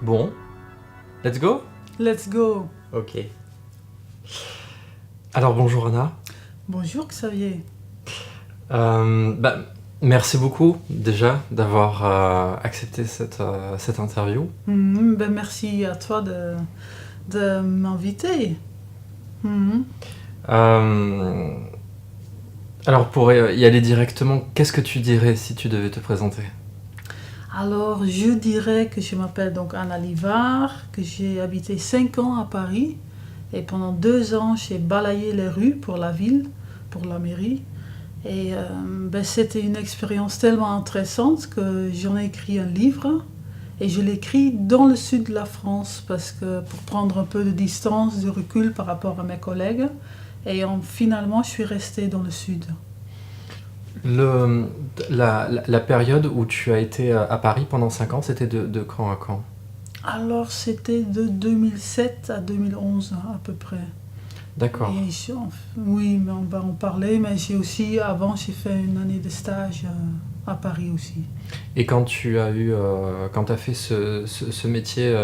Bon, let's go? Let's go. Ok. Alors bonjour Anna. Bonjour Xavier. Bah, merci beaucoup déjà d'avoir accepté cette interview. Merci à toi de m'inviter. Mhm. Euh, alors pour y aller directement, qu'est-ce que tu dirais si tu devais te présenter? Alors, je dirais que je m'appelle donc Anna Livard, que j'ai habité 5 ans à Paris et pendant 2 ans, j'ai balayé les rues pour la ville, pour la mairie. Et c'était une expérience tellement intéressante que j'en ai écrit un livre et je l'ai écrit dans le sud de la France parce que pour prendre un peu de distance, de recul par rapport à mes collègues. Et finalement, je suis restée dans le sud. La période où tu as été à Paris pendant 5 ans, c'était de quand à quand? Alors, c'était de 2007 à 2011 à peu près. D'accord. Et oui, mais on va en parler, mais avant, j'ai fait une année de stage à Paris aussi. Et quand tu as quand tu as fait ce métier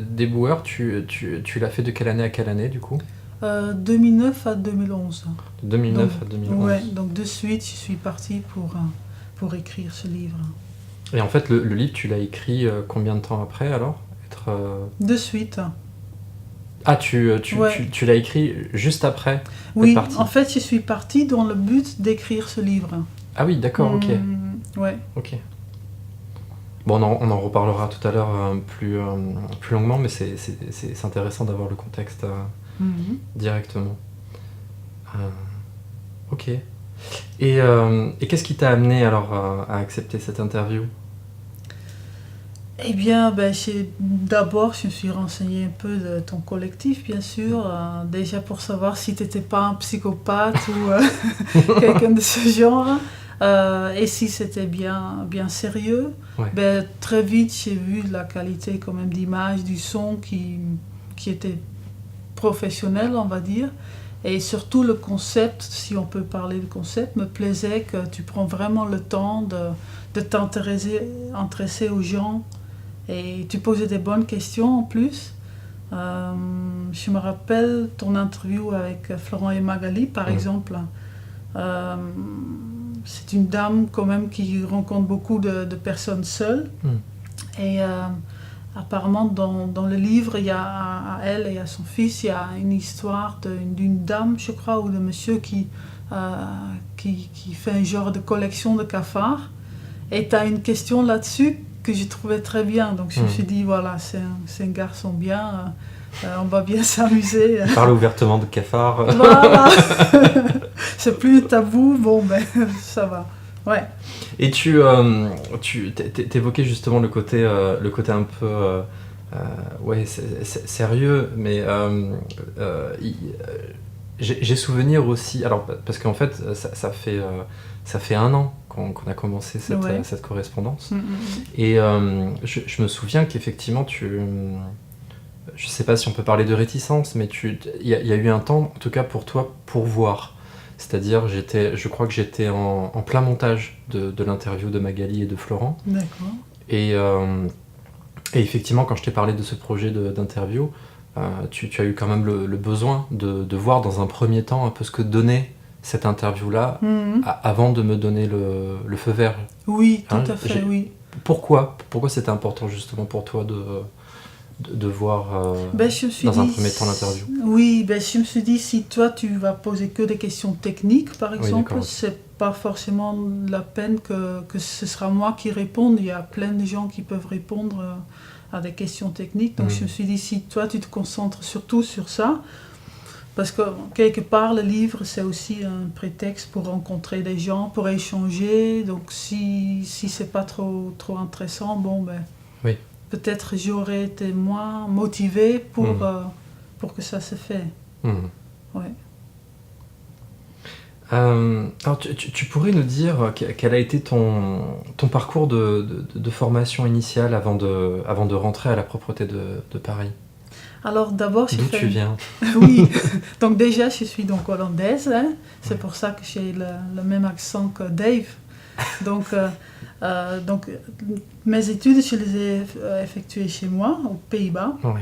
d'éboueur, tu l'as fait de quelle année à quelle année du coup? 2009 à 2011. De 2009 Donc, à 2011. ouais, donc de suite, je suis partie pour écrire ce livre. Et en fait, le livre, tu l'as écrit combien de temps après alors? De suite. Ah, Ouais. tu l'as écrit juste après être Oui, parti? en fait, je suis partie dans le but d'écrire ce livre. Ah oui, d'accord, ok. Ouais. Ok. Bon, on en reparlera tout à l'heure plus longuement, mais c'est intéressant d'avoir le contexte Mhm. directement. Euh, ok. Et qu'est-ce qui t'a amené alors à accepter cette interview? Eh bien, d'abord, je me suis renseignée un peu de ton collectif, bien sûr, déjà pour savoir si tu n'étais pas un psychopathe ou quelqu'un de ce genre, et si c'était bien sérieux. Ouais. Très vite, j'ai vu la qualité quand même d'image, du son qui était professionnel, on va dire. Et surtout le concept, si on peut parler de concept, me plaisait que tu prends vraiment le temps de intéresser aux gens. Et tu posais des bonnes questions en plus. Je me rappelle ton interview avec Florent et Magali, par exemple. Euh, c'est une dame quand même qui rencontre beaucoup de personnes seules. Et apparemment, dans le livre, il y a à elle et à son fils, il y a une histoire d'une dame, je crois, ou de monsieur qui fait un genre de collection de cafards. Et tu as une question là-dessus que j'ai trouvé très bien. Donc je me suis dit, voilà, c'est un garçon bien, on va bien s'amuser. Il parle ouvertement de cafards. Voilà. C'est plus tabou, ça va. Ouais. Et tu t'évoquais justement le côté un peu ouais, sérieux, mais j'ai souvenir aussi, alors parce qu'en fait ça fait 1 an qu'on a commencé cette correspondance. Et je me souviens qu'effectivement je sais pas si on peut parler de réticence, mais il y a eu un temps, en tout cas pour toi, pour voir. C'est-à-dire, je crois que j'étais en plein montage de l'interview de Magali et de Florent. D'accord. Et effectivement, quand je t'ai parlé de ce projet d'interview, tu as eu quand même le besoin de voir dans un premier temps un peu ce que donnait cette interview-là avant de me donner le feu vert. Oui, tout à fait, oui. Pourquoi c'était important justement pour toi de voir dans un premier temps l'interview? Oui, je me suis dit, si toi tu vas poser que des questions techniques, par exemple, c'est pas forcément la peine que ce sera moi qui réponde. Il y a plein de gens qui peuvent répondre à des questions techniques. Donc je me suis dit, si toi tu te concentres surtout sur ça, parce que quelque part le livre c'est aussi un prétexte pour rencontrer des gens, pour échanger. Donc si c'est pas trop intéressant, oui. Peut-être j'aurais été moins motivée pour que ça se fait. Ouais. Alors tu pourrais nous dire quel a été ton parcours de formation initiale avant de rentrer à la propreté de Paris? Alors d'abord, d'où tu viens? Oui, donc déjà je suis donc hollandaise, hein. C'est pour ça que j'ai le même accent que Dave. Donc Donc, mes études, je les ai effectuées chez moi, aux Pays-Bas. Oui.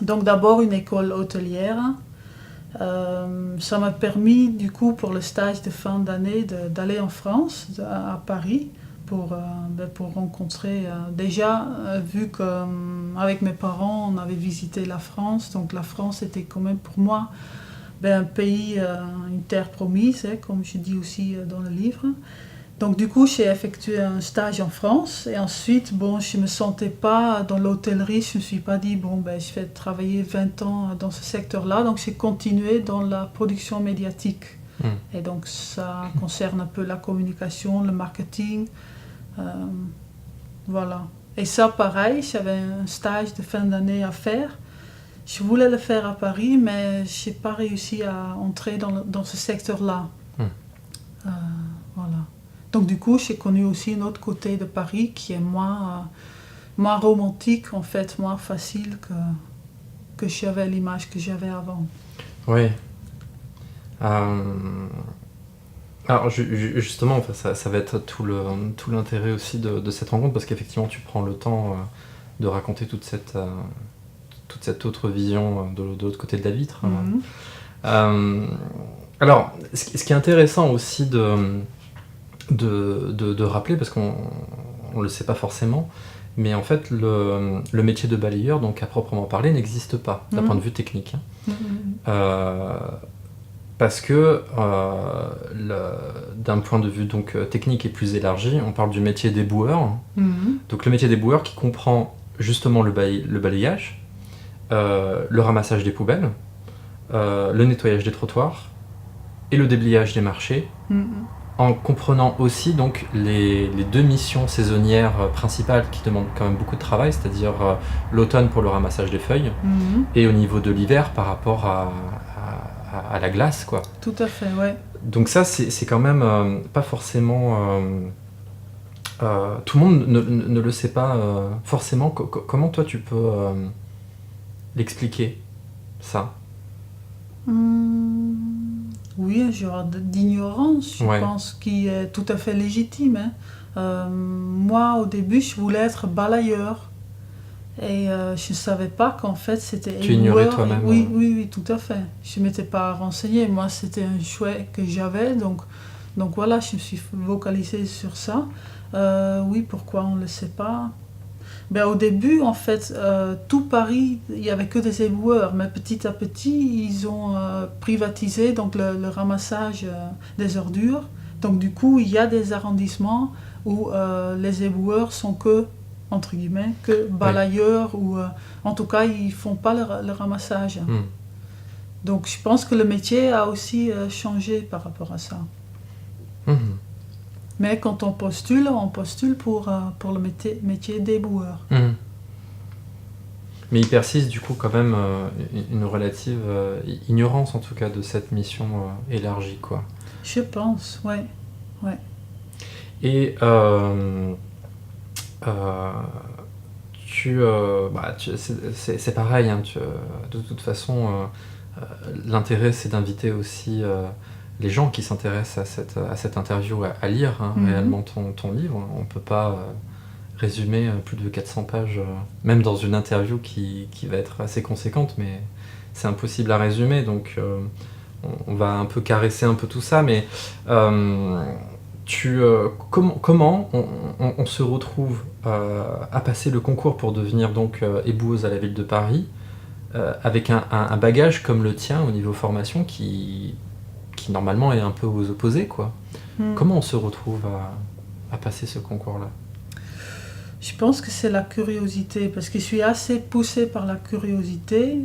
Donc, d'abord une école hôtelière. Ça m'a permis, du coup, pour le stage de fin d'année, d'aller en France, à Paris, pour rencontrer. Déjà, vu qu'avec mes parents, on avait visité la France, donc la France était quand même pour moi un pays, une terre promise, comme je dis aussi dans le livre. Donc du coup, j'ai effectué un stage en France et ensuite, je ne me sentais pas dans l'hôtellerie, je ne me suis pas dit, je vais travailler 20 ans dans ce secteur-là, donc j'ai continué dans la production médiatique. Et donc ça concerne un peu la communication, le marketing, voilà. Et ça, pareil, j'avais un stage de fin d'année à faire. Je voulais le faire à Paris, mais je n'ai pas réussi à entrer dans ce secteur-là. Voilà. Donc du coup, j'ai connu aussi un autre côté de Paris qui est moins romantique, en fait, moins facile que j'avais l'image que j'avais avant. Oui. Alors justement, ça va être tout l'intérêt aussi de cette rencontre, parce qu'effectivement, tu prends le temps de raconter toute cette autre vision de l'autre côté de la vitre. Alors, ce qui est intéressant aussi de rappeler, parce qu'on ne le sait pas forcément, mais en fait, le métier de balayeur, donc à proprement parler, n'existe pas d'un point de vue technique. Parce que d'un point de vue donc, technique et plus élargi, on parle du métier d'éboueur. Donc le métier d'éboueur qui comprend justement le balayage, le ramassage des poubelles, le nettoyage des trottoirs et le déblayage des marchés, en comprenant aussi donc les deux missions saisonnières principales qui demandent quand même beaucoup de travail, c'est-à-dire l'automne pour le ramassage des feuilles et au niveau de l'hiver par rapport à la glace, quoi. Tout à fait, ouais. Donc ça, c'est quand même pas forcément... tout le monde ne le sait pas forcément. Comment toi tu peux l'expliquer, ça? Oui, un genre d'ignorance, je pense, qui est tout à fait légitime. Moi, au début, je voulais être balayeur. Et je ne savais pas qu'en fait, c'était... Tu ignorais toi-même. Oui, tout à fait. Je ne m'étais pas renseignée. Moi, c'était un souhait que j'avais. Donc voilà, je me suis focalisée sur ça. Oui, pourquoi on ne le sait pas? Au début, en fait, tout Paris, il n'y avait que des éboueurs, mais petit à petit, ils ont privatisé donc, le ramassage des ordures. Donc du coup, il y a des arrondissements où les éboueurs sont que, entre guillemets, que balayeurs, ou en tout cas, ils ne font pas le ramassage. Donc je pense que le métier a aussi changé par rapport à ça. Mais quand on postule pour le métier d'éboueur. Mais il persiste du coup quand même une relative ignorance en tout cas de cette mission élargie, quoi. Je pense, ouais. Et c'est pareil, hein, de toute façon, l'intérêt c'est d'inviter aussi les gens qui s'intéressent à cette interview à lire réellement ton livre. On ne peut pas résumer plus de 400 pages, même dans une interview qui va être assez conséquente, mais c'est impossible à résumer, donc on va un peu caresser un peu tout ça, mais comment on se retrouve à passer le concours pour devenir donc éboueuse à la ville de Paris, avec un bagage comme le tien au niveau formation qui normalement est un peu aux opposés, quoi. Comment on se retrouve à passer ce concours-là? Je pense que c'est la curiosité, parce que je suis assez poussée par la curiosité.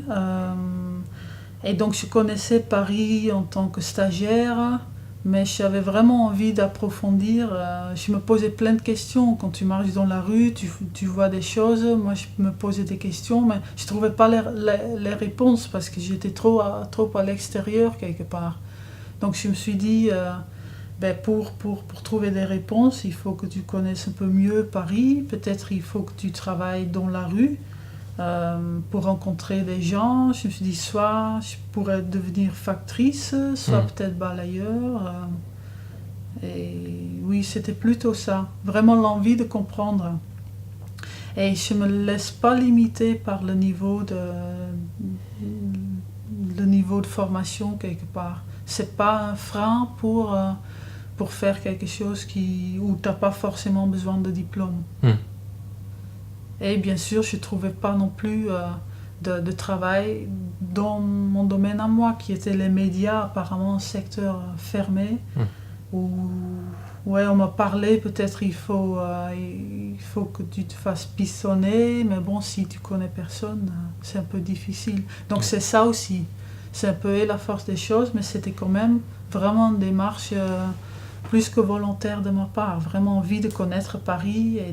Et donc je connaissais Paris en tant que stagiaire, mais j'avais vraiment envie d'approfondir. Je me posais plein de questions. Quand tu marches dans la rue, tu vois des choses. Moi, je me posais des questions, mais je ne trouvais pas les réponses parce que j'étais trop à l'extérieur quelque part. Donc je me suis dit, pour trouver des réponses, il faut que tu connaisses un peu mieux Paris. Peut-être il faut que tu travailles dans la rue pour rencontrer des gens. Je me suis dit, soit je pourrais devenir factrice, soit peut-être balayeur. Et oui, c'était plutôt ça, vraiment l'envie de comprendre. Et je ne me laisse pas limiter par le niveau de formation quelque part. C'est pas un frein pour faire quelque chose où tu n'as pas forcément besoin de diplôme. Et bien sûr, je ne trouvais pas non plus de travail dans mon domaine à moi, qui était les médias, apparemment un secteur fermé, où on m'a parlé, peut-être il faut que tu te fasses pistonner, mais bon, si tu connais personne, c'est un peu difficile. Donc c'est ça aussi, c'est un peu la force des choses, mais c'était quand même vraiment une démarche plus que volontaire de ma part, vraiment envie de connaître Paris et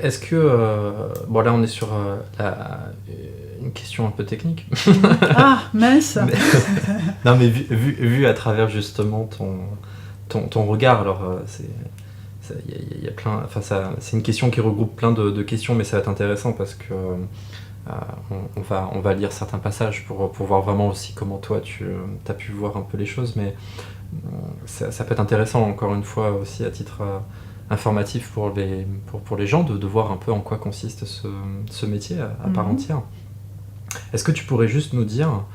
est-ce que... bon, là, on est sur une question un peu technique. Ah, mince. Non, mais vu à travers, justement, ton regard, alors, y a plein... Enfin, c'est une question qui regroupe plein de questions, mais ça va être intéressant parce que on va lire certains passages pour voir vraiment aussi comment toi, tu as pu voir un peu les choses, mais ça peut être intéressant, encore une fois, aussi à titre... informatif pour les gens de voir un peu en quoi consiste ce métier à part entière. Est-ce que tu pourrais juste nous dire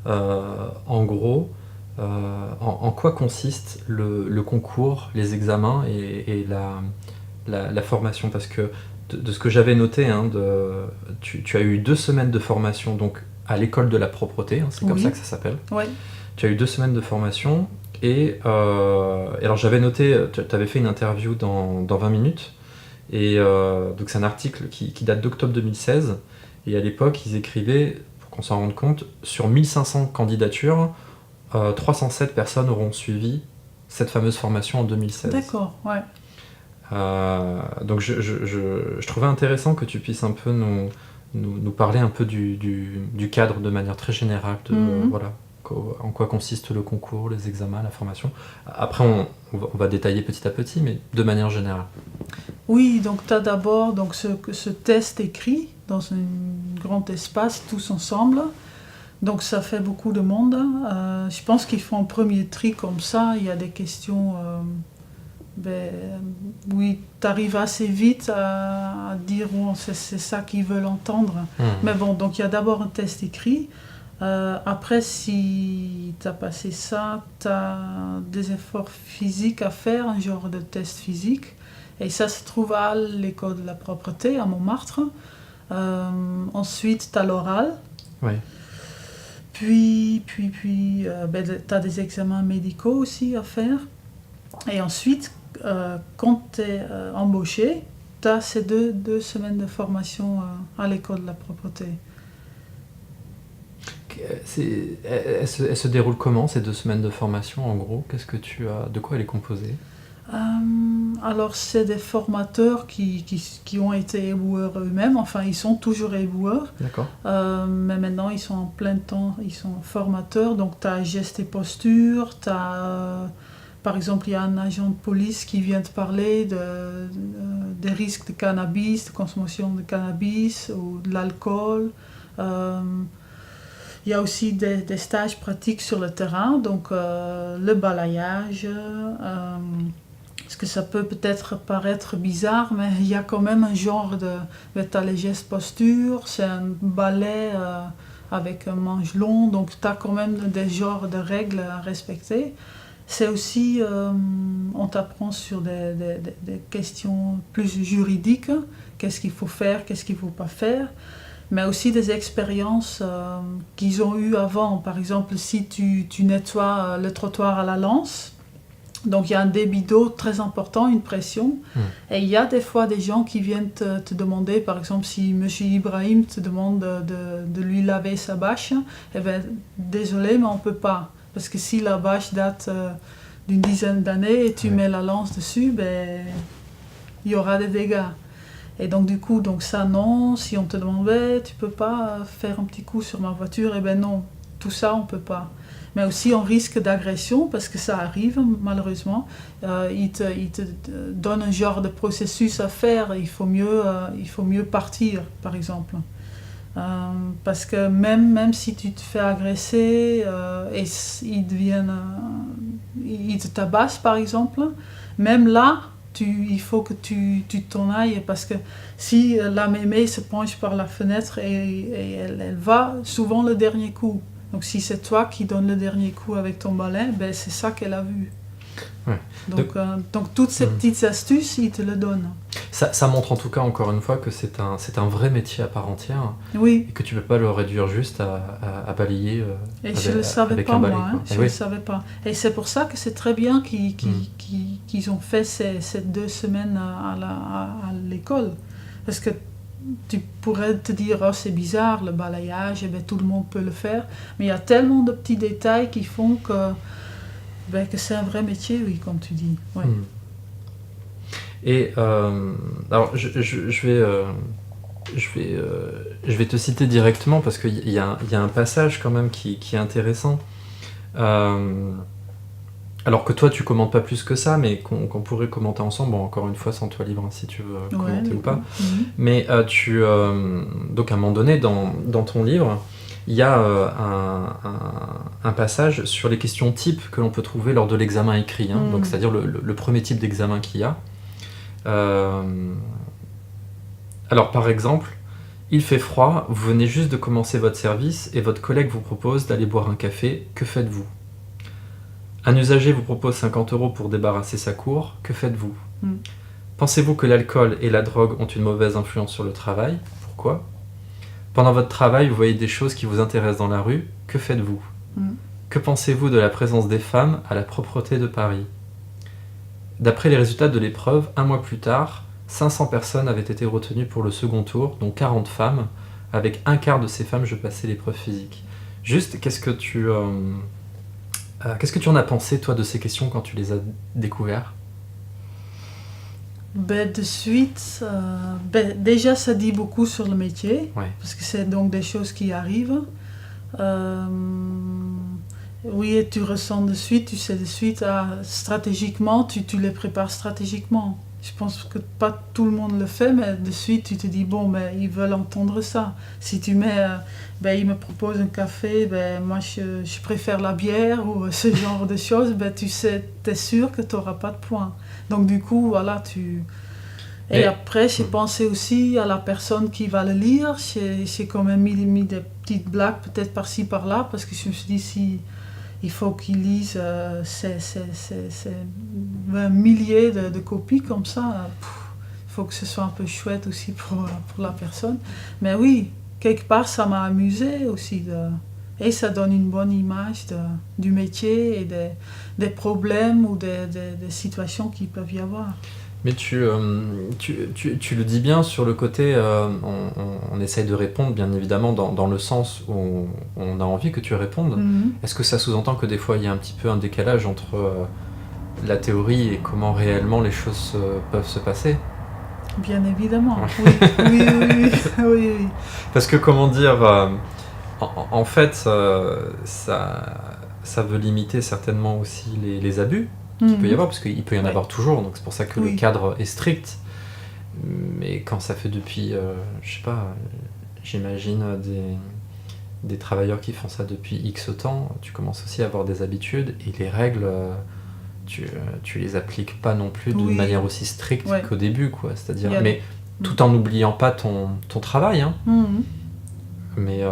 en gros en quoi consiste le concours, les examens et la formation, parce que de ce que j'avais noté, tu as eu 2 semaines de formation donc à l'école de la propreté, c'est comme ça que ça s'appelle. Oui. Tu as eu 2 semaines de formation. Et alors j'avais noté, tu avais fait une interview dans 20 minutes, et donc c'est un article qui date d'octobre 2016, et à l'époque ils écrivaient, pour qu'on s'en rende compte, sur 1500 candidatures, 307 personnes auront suivi cette fameuse formation en 2016. D'accord, ouais. Donc je trouvais intéressant que tu puisses un peu nous parler un peu du cadre de manière très générale, voilà. En quoi consiste le concours, les examens, la formation. Après, on va détailler petit à petit, mais de manière générale. Oui, donc tu as d'abord ce test écrit dans un grand espace, tous ensemble. Donc ça fait beaucoup de monde. Je pense qu'ils font un premier tri comme ça. Il y a des questions... oui, tu arrives assez vite à dire c'est ça qu'ils veulent entendre. Mais bon, donc il y a d'abord un test écrit. Après, si tu as passé ça, tu as des efforts physiques à faire, un genre de test physique. Et ça se trouve à l'école de la propreté, à Montmartre. Ensuite, tu as l'oral. Oui. Puis tu as des examens médicaux aussi à faire. Et ensuite, quand tu es embauché, tu as ces deux semaines de formation à l'école de la propreté. Elle se déroule comment, ces 2 semaines de formation, en gros? De quoi elle est composée? Alors, c'est des formateurs qui ont été éboueurs eux-mêmes. Enfin, ils sont toujours éboueurs. D'accord. Mais maintenant, ils sont en plein temps, ils sont formateurs. Donc, tu as gestes et postures, par exemple, il y a un agent de police qui vient te parler des risques de cannabis, de consommation de cannabis ou de l'alcool. Il y a aussi des stages pratiques sur le terrain, donc le balayage. Parce que ça peut-être paraître bizarre, mais il y a quand même un genre de... Tu as les gestes postures, c'est un balai avec un manche long, donc tu as quand même des genres de règles à respecter. C'est aussi, on t'apprend sur des questions plus juridiques, qu'est-ce qu'il faut faire, qu'est-ce qu'il ne faut pas faire, mais aussi des expériences qu'ils ont eues avant. Par exemple, si tu nettoies le trottoir à la lance, donc il y a un débit d'eau très important, une pression, et il y a des fois des gens qui viennent te demander, par exemple si M. Ibrahim te demande de lui laver sa bâche, eh bien désolé mais on ne peut pas. Parce que si la bâche date d'une dizaine d'années et tu mets la lance dessus, il y aura des dégâts. Et donc du coup, ça non, si on te demandait, tu peux pas faire un petit coup sur ma voiture, eh bien non, tout ça on peut pas. Mais aussi on risque d'agression, parce que ça arrive malheureusement. Il te donne un genre de processus à faire, il faut mieux partir par exemple. Parce que même si tu te fais agresser et ils te tabassent par exemple, même là, il faut que tu t'en ailles, parce que si la mémé se penche par la fenêtre et elle va souvent le dernier coup. Donc si c'est toi qui donnes le dernier coup avec ton balai, ben c'est ça qu'elle a vu. Ouais. Donc toutes ces petites astuces, ils te le donnent. Ça montre en tout cas encore une fois que c'est un vrai métier à part entière. Oui. Et que tu peux pas le réduire juste à balayer et je le savais pas, balai, moi. Je le savais pas. Et c'est pour ça que c'est très bien qu'ils ont fait ces 2 semaines à l'école. Parce que tu pourrais te dire, oh, c'est bizarre, le balayage, tout le monde peut le faire. Mais il y a tellement de petits détails qui font que c'est un vrai métier, oui, comme tu dis. Ouais. Et alors, je vais te citer directement parce qu'il y a un passage quand même qui est intéressant. Alors que toi, tu commentes pas plus que ça, mais qu'on pourrait commenter ensemble. Bon, encore une fois, sens-toi libre si tu veux commenter ou pas. Mais donc à un moment donné, dans ton livre, il y a un passage sur les questions types que l'on peut trouver lors de l'examen écrit. Donc, c'est-à-dire le premier type d'examen qu'il y a. Alors, par exemple, il fait froid, vous venez juste de commencer votre service et votre collègue vous propose d'aller boire un café. Que faites-vous ? Un usager vous propose 50 € pour débarrasser sa cour. Que faites-vous ? Pensez-vous que l'alcool et la drogue ont une mauvaise influence sur le travail ? Pourquoi ? Pendant votre travail, vous voyez des choses qui vous intéressent dans la rue. Que faites-vous ? Que pensez-vous de la présence des femmes à la propreté de Paris ? D'après les résultats de l'épreuve, 1 mois plus tard, 500 personnes avaient été retenues pour le second tour, dont 40 femmes. Avec un quart de ces femmes, je passais l'épreuve physique. Juste, qu'est-ce que tu en as pensé, toi, de ces questions quand tu les as découvertes ? De suite, déjà ça dit beaucoup sur le métier, parce que c'est donc des choses qui arrivent. Oui, et tu ressens de suite, tu sais de suite, stratégiquement, tu les prépares stratégiquement. Je pense que pas tout le monde le fait, mais de suite tu te dis, bon, mais ils veulent entendre ça. Si tu mets, ils me proposent un café, moi je préfère la bière, ou ce genre de choses, tu sais, t'es sûr que tu n'auras pas de points. Donc du coup, voilà, Et après, j'ai pensé aussi à la personne qui va le lire. J'ai quand même mis des petites blagues, peut-être par-ci, par-là, parce que je me suis dit, il faut qu'il lise un millier de copies comme ça. Il faut que ce soit un peu chouette aussi pour la personne. Mais oui, quelque part, ça m'a amusé aussi. Et ça donne une bonne image du métier et des problèmes ou des situations qu'il peut y avoir. Mais tu le dis bien sur le côté, on essaye de répondre bien évidemment dans le sens où on a envie que tu répondes. Est-ce que ça sous-entend que des fois il y a un petit peu un décalage entre la théorie et comment réellement les choses peuvent se passer ? Bien évidemment, oui. Parce que comment dire, en fait ça veut limiter certainement aussi les abus qu'il peut y avoir, parce qu'il peut y en avoir toujours, donc c'est pour ça que le cadre est strict. Mais quand ça fait depuis, je sais pas, j'imagine des travailleurs qui font ça depuis X temps, tu commences aussi à avoir des habitudes, et les règles, tu les appliques pas non plus d'une manière aussi stricte qu'au début, quoi. C'est-à-dire, mais tout en n'oubliant pas ton travail, hein. Mais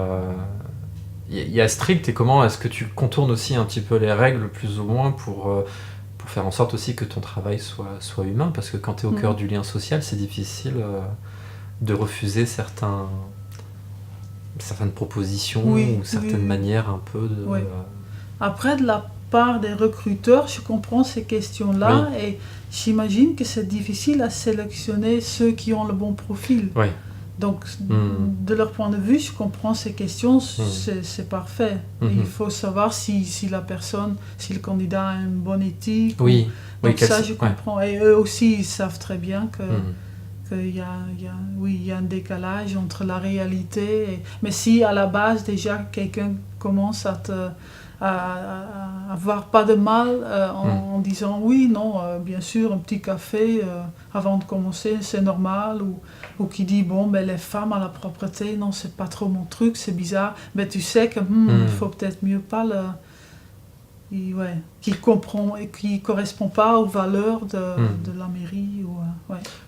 il y a strict, et comment est-ce que tu contournes aussi un petit peu les règles, plus ou moins, pour faire en sorte aussi que ton travail soit humain, parce que quand tu es au cœur du lien social, c'est difficile de refuser certaines propositions ou certaines manières un peu de... Après, de la part des recruteurs, je comprends ces questions-là, et j'imagine que c'est difficile à sélectionner ceux qui ont le bon profil. Donc, de leur point de vue, je comprends ces questions, c'est parfait. Il faut savoir si la personne, si le candidat a une bonne éthique. Donc ça, je comprends. Et eux aussi, ils savent très bien qu'il y a un décalage entre la réalité. Mais si à la base, déjà, quelqu'un commence à à avoir pas de mal en disant oui, non, bien sûr, un petit café avant de commencer, c'est normal, ou qui dit bon, ben, les femmes à la propreté, non, c'est pas trop mon truc, c'est bizarre, mais tu sais que il faut peut-être mieux pas qui comprend et qui correspond pas aux valeurs de la mairie.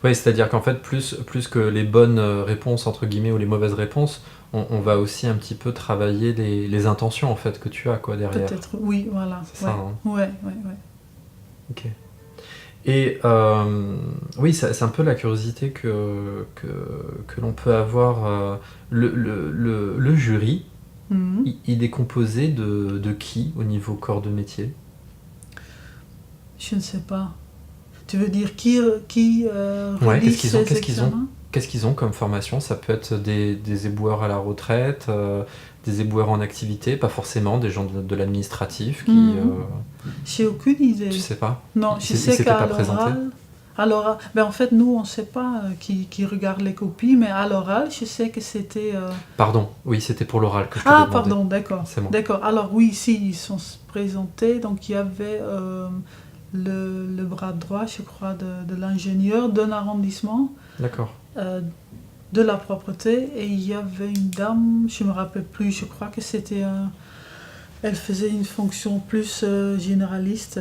Oui, c'est-à-dire qu'en fait, plus que les bonnes réponses, entre guillemets, ou les mauvaises réponses, on va aussi un petit peu travailler les intentions en fait, que tu as quoi, derrière. Peut-être, oui, voilà. C'est ça, hein. Ouais. Ok. Et oui, c'est un peu la curiosité que l'on peut avoir. Le jury, il est composé de qui au niveau corps de métier? Je ne sais pas. Tu veux dire qui relie ces examens? Qu'est-ce qu'ils ont comme formation? Ça peut être des éboueurs à la retraite, des éboueurs en activité, pas forcément des gens de l'administratif qui... J'ai aucune idée. Tu sais pas? Non, je sais qu'à l'oral... Ben en fait, nous, on ne sait pas qui regarde les copies, mais à l'oral, je sais que c'était... Pardon, oui, c'était pour l'oral que je te demandais. Ah, pardon, d'accord. C'est bon. D'accord, alors oui, si, ils sont présentés, donc il y avait le bras droit, je crois, de l'ingénieur d'un arrondissement. D'accord. De la propreté, et il y avait une dame, je me rappelle plus, je crois que c'était elle faisait une fonction plus généraliste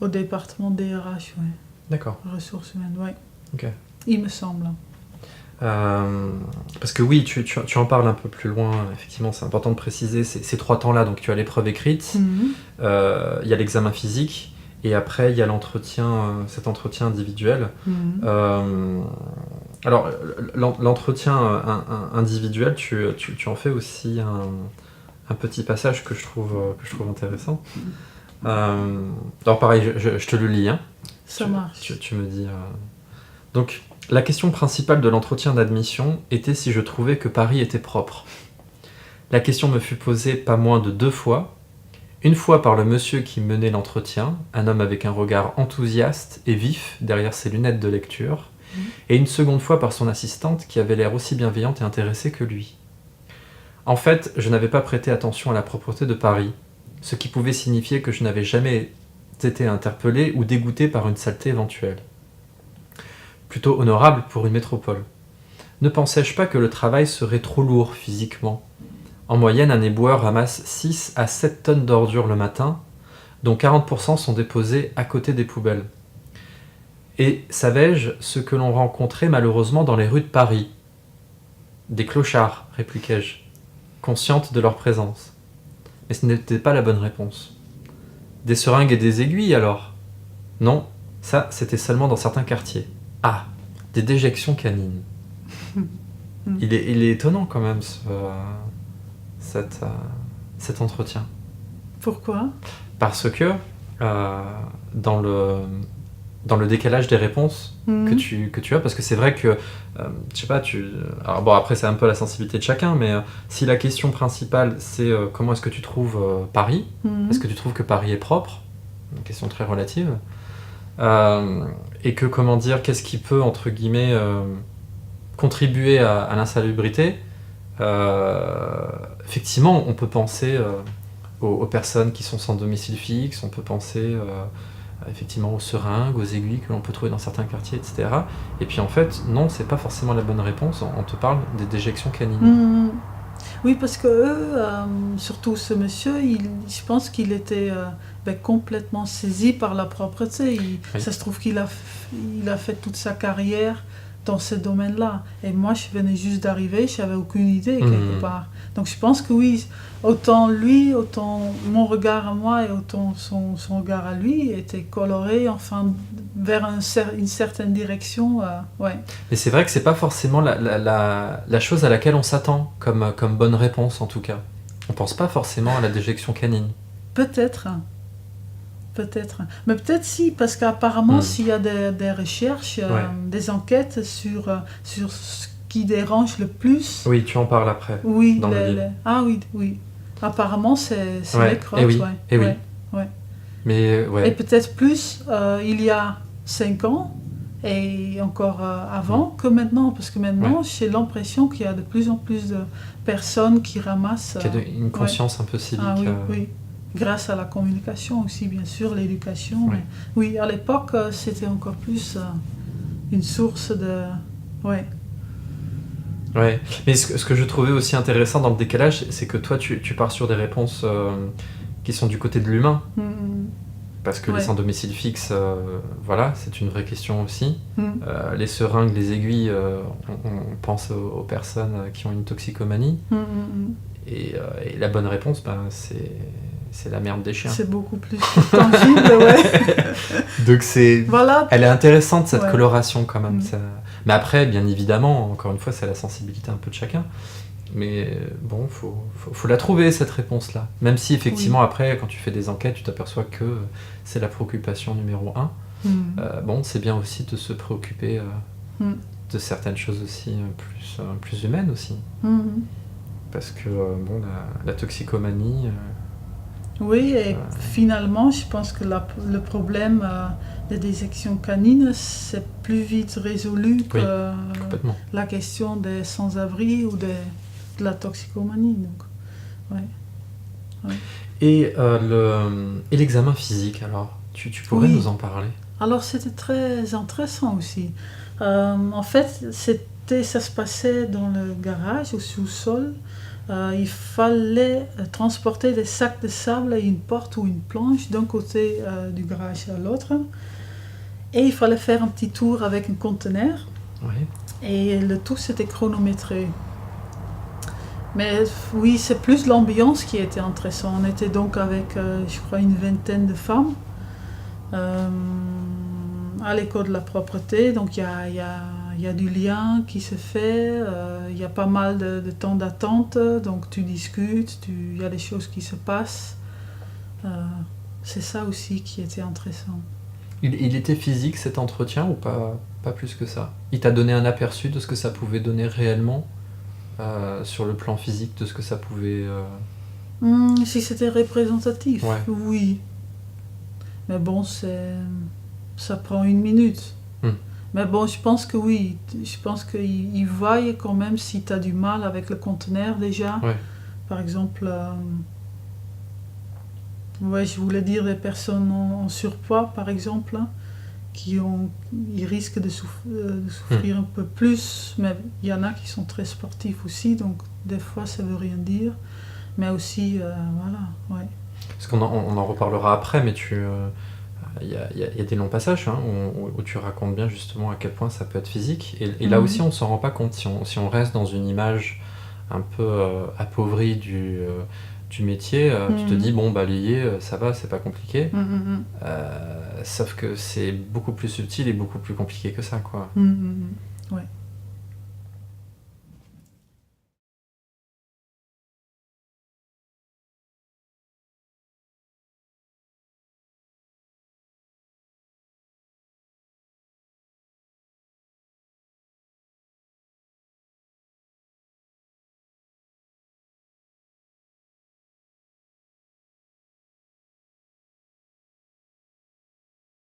au département DRH, ouais. D'accord. Ressources humaines, ouais. Ok. Il me semble. Parce que oui, tu en parles un peu plus loin, effectivement, c'est important de préciser ces 3 temps-là. Donc tu as l'épreuve écrite, il y a l'examen physique, et après il y a cet entretien individuel. Alors l'entretien individuel, tu en fais aussi un petit passage que je trouve intéressant. Alors pareil, je te le lis. Hein. Ça marche. Tu me dis... Donc, la question principale de l'entretien d'admission était si je trouvais que Paris était propre. La question me fut posée pas moins de 2 fois. Une fois par le monsieur qui menait l'entretien, un homme avec un regard enthousiaste et vif derrière ses lunettes de lecture, et une seconde fois par son assistante qui avait l'air aussi bienveillante et intéressée que lui. En fait, je n'avais pas prêté attention à la propreté de Paris, ce qui pouvait signifier que je n'avais jamais été interpellé ou dégoûté par une saleté éventuelle. Plutôt honorable pour une métropole. Ne pensais-je pas que le travail serait trop lourd physiquement? En moyenne, un éboueur ramasse 6 à 7 tonnes d'ordures le matin, dont 40% sont déposés à côté des poubelles. Et savais-je ce que l'on rencontrait malheureusement dans les rues de Paris? Des clochards, répliquai-je, consciente de leur présence. Mais ce n'était pas la bonne réponse. Des seringues et des aiguilles alors? Non, ça c'était seulement dans certains quartiers. Ah, des déjections canines. Il est étonnant quand même cet entretien. Pourquoi? Parce que dans le décalage des réponses que tu as, parce que c'est vrai que, je sais pas, alors bon, après c'est un peu la sensibilité de chacun, mais si la question principale c'est comment est-ce que tu trouves Paris, est-ce que tu trouves que Paris est propre, une question très relative, et que, comment dire, qu'est-ce qui peut, entre guillemets, contribuer à l'insalubrité, effectivement, on peut penser aux personnes qui sont sans domicile fixe, on peut penser effectivement aux seringues, aux aiguilles que l'on peut trouver dans certains quartiers, etc. Et puis en fait, non, c'est pas forcément la bonne réponse, on te parle des déjections canines. Oui, parce que eux, surtout ce monsieur, je pense qu'il était complètement saisi par la propreté. Ça se trouve qu'il a fait toute sa carrière dans ce domaine-là. Et moi, je venais juste d'arriver, je n'avais aucune idée quelque part. Donc je pense que oui, autant lui, autant mon regard à moi et autant son regard à lui était coloré, enfin, vers une certaine direction. Ouais. Mais c'est vrai que c'est pas forcément la chose à laquelle on s'attend comme bonne réponse, en tout cas. On pense pas forcément à la déjection canine. Peut-être. Mais peut-être si, parce qu'apparemment, s'il y a des recherches, des enquêtes sur ce qui dérange le plus... Oui, tu en parles après, oui, dans le livre. Ah oui. Apparemment, c'est les crottes, oui. Ouais. Mais, Et peut-être plus, il y a 5 ans, et encore avant que maintenant, parce que maintenant j'ai l'impression qu'il y a de plus en plus de personnes qui ramassent... Qu'il y a une conscience un peu civique. Ah oui, oui. Grâce à la communication aussi, bien sûr, l'éducation. Oui. Mais, oui, à l'époque, c'était encore plus une source de... Ouais. Ouais, mais ce que je trouvais aussi intéressant dans le décalage, c'est que toi, tu pars sur des réponses qui sont du côté de l'humain. Parce que les sans domicile fixe, voilà, c'est une vraie question aussi. Les seringues, les aiguilles, on pense aux personnes qui ont une toxicomanie. Et la bonne réponse, ben, c'est la merde des chiens. C'est beaucoup plus tangible, ouais. Donc voilà. Elle est intéressante, cette coloration quand même. Ça... Mais après, bien évidemment, encore une fois, c'est la sensibilité un peu de chacun. Mais bon, faut la trouver, cette réponse-là. Même si, effectivement, après, quand tu fais des enquêtes, tu t'aperçois que c'est la préoccupation numéro 1. Bon, c'est bien aussi de se préoccuper de certaines choses aussi plus humaines aussi. Parce que, bon, la toxicomanie... Oui, et finalement, je pense que le problème des dissections canines, c'est plus vite résolu que la question des sans-abri ou de la toxicomanie. Donc, ouais. Et l'examen physique, alors, tu pourrais nous en parler? Alors, c'était très intéressant aussi. En fait, ça se passait dans le garage, au sous-sol. Il fallait transporter des sacs de sable et une porte ou une planche d'un côté du garage à l'autre. Et il fallait faire un petit tour avec un conteneur. Et le tout, c'était chronométré. Mais oui, c'est plus l'ambiance qui était intéressante. On était donc avec, je crois, une vingtaine de femmes à l'école de la propreté. Donc il y a du lien qui se fait, il y a pas mal de temps d'attente, donc tu discutes, il y a des choses qui se passent. C'est ça aussi qui était intéressant. Il était physique cet entretien ou pas plus que ça? Il t'a donné un aperçu de ce que ça pouvait donner réellement sur le plan physique, de ce que ça pouvait... Si c'était représentatif, oui. Mais bon, ça prend 1 minute. Mais bon, je pense que oui. Je pense qu'ils voient quand même si tu as du mal avec le conteneur déjà. Par exemple, je voulais dire des personnes en surpoids, par exemple, ils risquent de souffrir un peu plus. Mais il y en a qui sont très sportifs aussi, donc des fois ça veut rien dire. Mais aussi, voilà, Parce qu'on en reparlera après, mais il y a des longs passages où tu racontes bien justement à quel point ça peut être physique. Et là aussi, on s'en rend pas compte. Si on reste dans une image un peu appauvrie du métier, tu te dis, bon, balayer, ça va, c'est pas compliqué. Sauf que c'est beaucoup plus subtil et beaucoup plus compliqué que ça, quoi. Ouais.